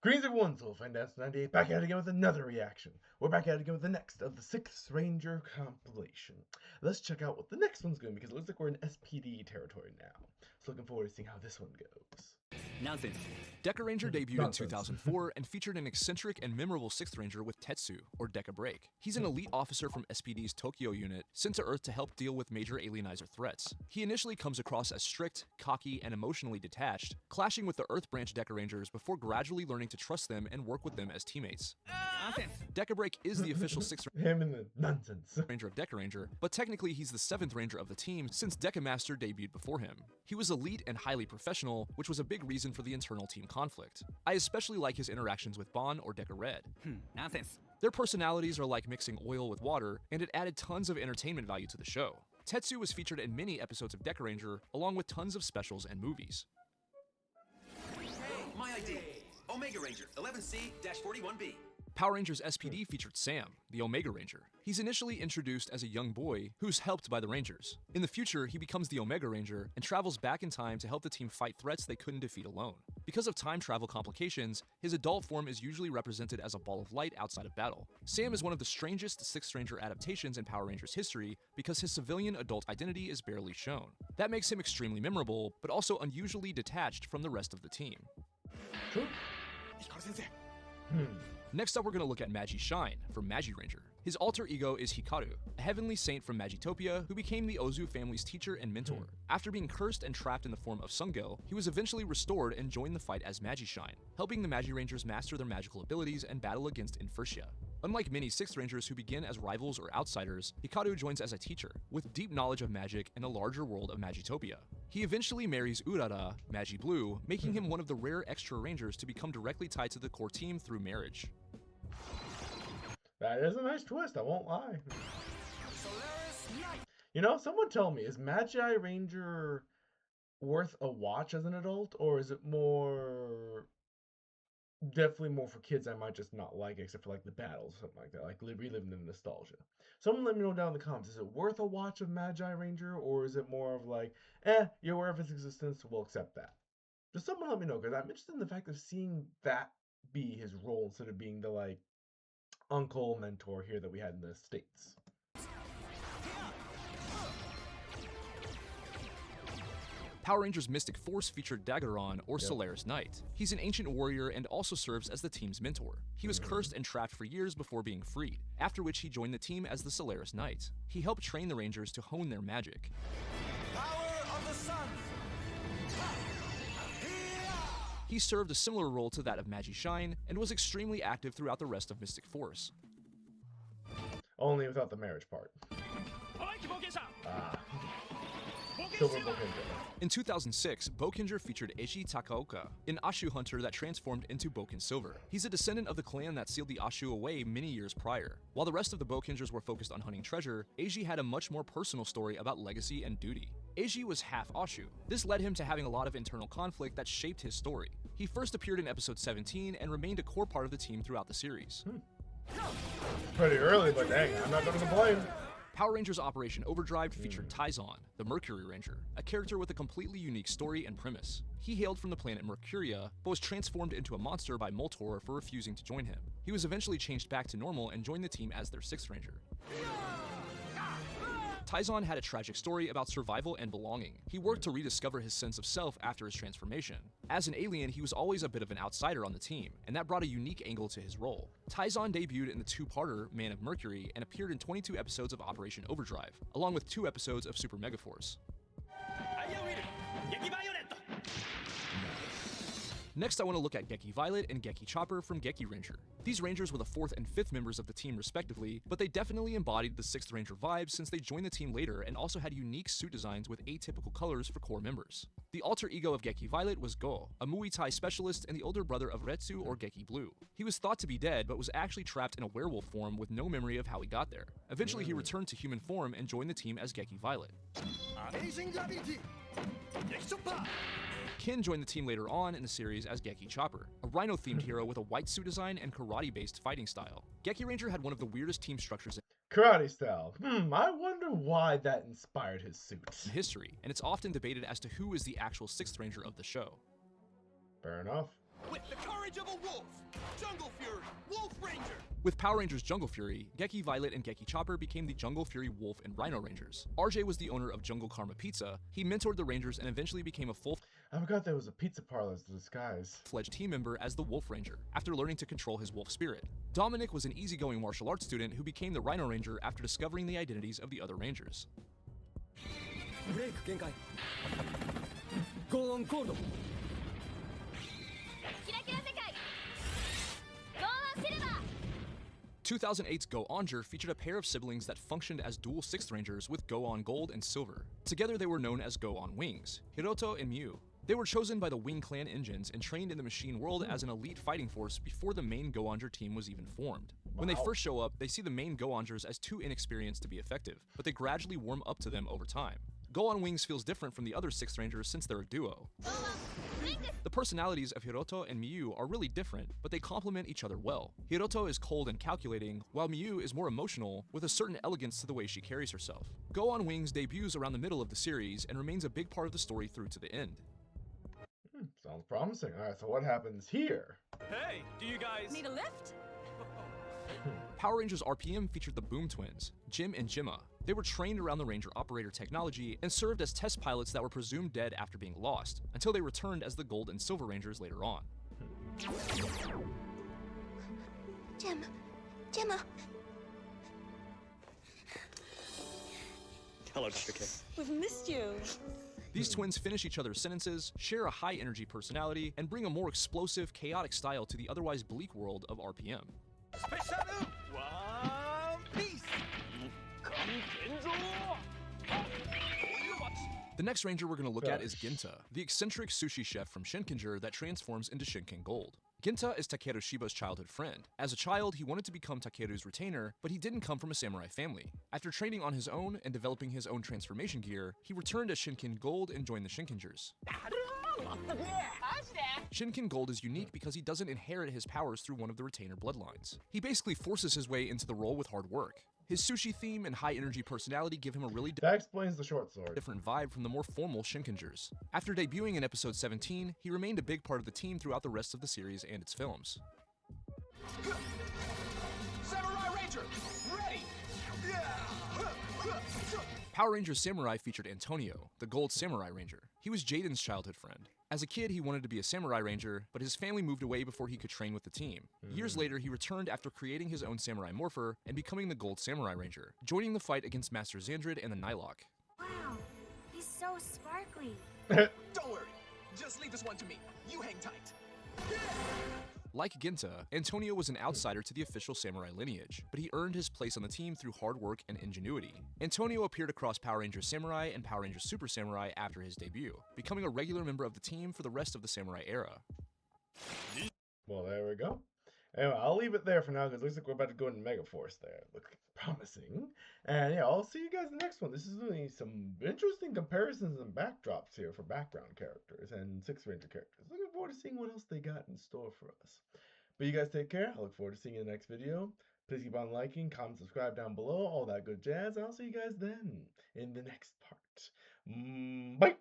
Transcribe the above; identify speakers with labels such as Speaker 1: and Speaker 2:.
Speaker 1: Greens everyone, Soul Fan Dance 98, back at it again with another reaction. We're back at it again with the next of the 6th Ranger compilation. Let's check out what the next one's going, because it looks like we're in SPD territory now. So looking forward to seeing how this one goes.
Speaker 2: Nonsense. Deca Ranger debuted in 2004 and featured an eccentric and memorable 6th Ranger with Tetsu, or Deca Break. He's an elite officer from SPD's Tokyo unit, sent to Earth to help deal with major alienizer threats. He initially comes across as strict, cocky, and emotionally detached, clashing with the Earth branch Deca Rangers before gradually learning to trust them and work with them as teammates. Deca Break is the official 6th
Speaker 1: Him and the nonsense.
Speaker 2: Ranger of Deca Ranger, but technically he's the 7th Ranger of the team since Deca Master debuted before him. He was elite and highly professional, which was a big reason for the internal team conflict. I especially like his interactions with Bon or Deca Red.
Speaker 3: Nonsense.
Speaker 2: Their personalities are like mixing oil with water, and it added tons of entertainment value to the show. Tetsu was featured in many episodes of Deca Ranger, along with tons of specials and movies.
Speaker 4: Hey, my ID. Omega Ranger, 11C-41B.
Speaker 2: Power Rangers SPD featured Sam, the Omega Ranger. He's initially introduced as a young boy who's helped by the Rangers. In the future, he becomes the Omega Ranger and travels back in time to help the team fight threats they couldn't defeat alone. Because of time travel complications, his adult form is usually represented as a ball of light outside of battle. Sam is one of the strangest 6th Ranger adaptations in Power Rangers history because his civilian adult identity is barely shown. That makes him extremely memorable, but also unusually detached from the rest of the team. Next up, we're going to look at Magi Shine from Magi Ranger. His alter ego is Hikaru, a heavenly saint from Magitopia who became the Ozu family's teacher and mentor. After being cursed and trapped in the form of Sungel, he was eventually restored and joined the fight as Magi Shine, helping the Magi Rangers master their magical abilities and battle against Infurtia. Unlike many 6th Rangers who begin as rivals or outsiders, Hikaru joins as a teacher, with deep knowledge of magic and a larger world of Magitopia. He eventually marries Urara, Magi Blue, making him one of the rare extra Rangers to become directly tied to the core team through marriage.
Speaker 1: That is a nice twist, I won't lie. You know, someone tell me, is Magi Ranger worth a watch as an adult, or is it definitely more for kids I might just not like, except for like the battles or something like that, like reliving the nostalgia? Someone let me know down in the comments, is it worth a watch of Magi Ranger, or is it more of like, you're aware of its existence, we'll accept that? Just someone let me know, because I'm interested in the fact of seeing that be his role instead of being the like uncle mentor here that we had in the States.
Speaker 2: Power Rangers Mystic Force featured Daggeron, or Solaris Knight. He's an ancient warrior and also serves as the team's mentor. He was cursed and trapped for years before being freed, after which he joined the team as the Solaris Knight. He helped train the Rangers to hone their magic.
Speaker 4: Power of the sun.
Speaker 2: He served a similar role to that of Magi Shine, and was extremely active throughout the rest of Mystic Force.
Speaker 1: Only without the marriage part. Silver Bokenger.
Speaker 2: In 2006, Bokenger featured Eiji Takaoka, an Ashu hunter that transformed into Boken Silver. He's a descendant of the clan that sealed the Ashu away many years prior. While the rest of the Bokengers were focused on hunting treasure, Eiji had a much more personal story about legacy and duty. Eiji was half Ashu. This led him to having a lot of internal conflict that shaped his story. He first appeared in episode 17 and remained a core part of the team throughout the series.
Speaker 1: Pretty early, but dang, I'm not going to complain.
Speaker 2: Power Rangers Operation Overdrive featured Taizon, the Mercury Ranger, a character with a completely unique story and premise. He hailed from the planet Mercuria, but was transformed into a monster by Moltor for refusing to join him. He was eventually changed back to normal and joined the team as their 6th Ranger. Taizon had a tragic story about survival and belonging. He worked to rediscover his sense of self after his transformation. As an alien, he was always a bit of an outsider on the team, and that brought a unique angle to his role. Taizon debuted in the 2-parter Man of Mercury and appeared in 22 episodes of Operation Overdrive, along with 2 episodes of Super Megaforce. Next, I want to look at Geki Violet and Geki Chopper from Geki Ranger. These Rangers were the 4th and 5th members of the team respectively, but they definitely embodied the 6th Ranger vibe since they joined the team later and also had unique suit designs with atypical colors for core members. The alter ego of Geki Violet was Go, a Muay Thai specialist and the older brother of Retsu or Geki Blue. He was thought to be dead, but was actually trapped in a werewolf form with no memory of how he got there. Eventually, he returned to human form and joined the team as Geki Violet. Ken joined the team later on in the series as Geki Chopper, a rhino-themed hero with a white suit design and karate-based fighting style. Geki Ranger had one of the weirdest team structures
Speaker 1: Karate style. I wonder why that inspired his suit.
Speaker 2: in history, and it's often debated as to who is the actual 6th Ranger of the show.
Speaker 1: Fair enough.
Speaker 4: With the courage of a wolf. Jungle Fury, Wolf Ranger.
Speaker 2: With Power Rangers Jungle Fury, Geki Violet and Geki Chopper became the Jungle Fury Wolf and Rhino Rangers. RJ was the owner of Jungle Karma Pizza. He mentored the Rangers and eventually became a
Speaker 1: I forgot there was a pizza parlor as a disguise.
Speaker 2: full-fledged team member as the Wolf Ranger, after learning to control his wolf spirit. Dominic was an easygoing martial arts student who became the Rhino Ranger after discovering the identities of the other Rangers.
Speaker 3: ブレイク限界ゴーオンコールド
Speaker 2: 2008's Go Onger featured a pair of siblings that functioned as dual Sixth Rangers with Go On Gold and Silver. Together they were known as Go On Wings, Hiroto and Mew. They were chosen by the Wing Clan engines and trained in the machine world as an elite fighting force before the main Go Onger team was even formed. When they first show up, they see the main Go Ongers as too inexperienced to be effective, but they gradually warm up to them over time. Go On Wings feels different from the other Sixth Rangers since they're a duo. The personalities of Hiroto and Miyu are really different, but they complement each other well. Hiroto is cold and calculating, while Miyu is more emotional, with a certain elegance to the way she carries herself. Go On Wings debuts around the middle of the series and remains a big part of the story through to the end.
Speaker 1: Sounds promising. Alright, so what happens here?
Speaker 4: Hey, do you guys
Speaker 5: Need a lift?
Speaker 2: Power Rangers RPM featured the Boom Twins, Jim and Jimma. They were trained around the Ranger Operator technology and served as test pilots that were presumed dead after being lost, until they returned as the Gold and Silver Rangers later on.
Speaker 5: Gemma.
Speaker 3: Hello, Dr. K.
Speaker 5: We've missed you.
Speaker 2: These twins finish each other's sentences, share a high-energy personality, and bring a more explosive, chaotic style to the otherwise bleak world of RPM.
Speaker 4: Special One Piece?
Speaker 2: The next ranger we're going to look at is Ginta, the eccentric sushi chef from Shinkenger that transforms into Shinken Gold. Ginta is Takeru Shiba's childhood friend. As a child, he wanted to become Takeru's retainer, but he didn't come from a samurai family. After training on his own and developing his own transformation gear, he returned as Shinken Gold and joined the Shinkengers. Shinken Gold is unique because he doesn't inherit his powers through one of the retainer bloodlines. He basically forces his way into the role with hard work. His sushi theme and high-energy personality give him a really
Speaker 1: That explains the short sword.
Speaker 2: different vibe from the more formal Shinkengers. After debuting in episode 17, he remained a big part of the team throughout the rest of the series and its films.
Speaker 4: Samurai Ranger, ready!
Speaker 2: Power Rangers Samurai featured Antonio, the Gold Samurai Ranger. He was Jaden's childhood friend. As a kid, he wanted to be a Samurai Ranger, but his family moved away before he could train with the team. Years later, he returned after creating his own Samurai Morpher and becoming the Gold Samurai Ranger, joining the fight against Master Xandrid and the Nylok.
Speaker 6: Wow, he's so sparkly.
Speaker 4: Don't worry, just leave this one to me. You hang tight.
Speaker 2: Like Ginta, Antonio was an outsider to the official samurai lineage, but he earned his place on the team through hard work and ingenuity. Antonio appeared across Power Rangers Samurai and Power Rangers Super Samurai after his debut, becoming a regular member of the team for the rest of the samurai era.
Speaker 1: Well, there we go. Anyway, I'll leave it there for now because it looks like we're about to go into Megaforce there. Looks promising. And yeah, I'll see you guys in the next one. This is really some interesting comparisons and backdrops here for background characters and Sixth Ranger characters. Looking forward to seeing what else they got in store for us. But you guys take care. I look forward to seeing you in the next video. Please keep on liking, comment, subscribe down below, all that good jazz. I'll see you guys then in the next part. Bye!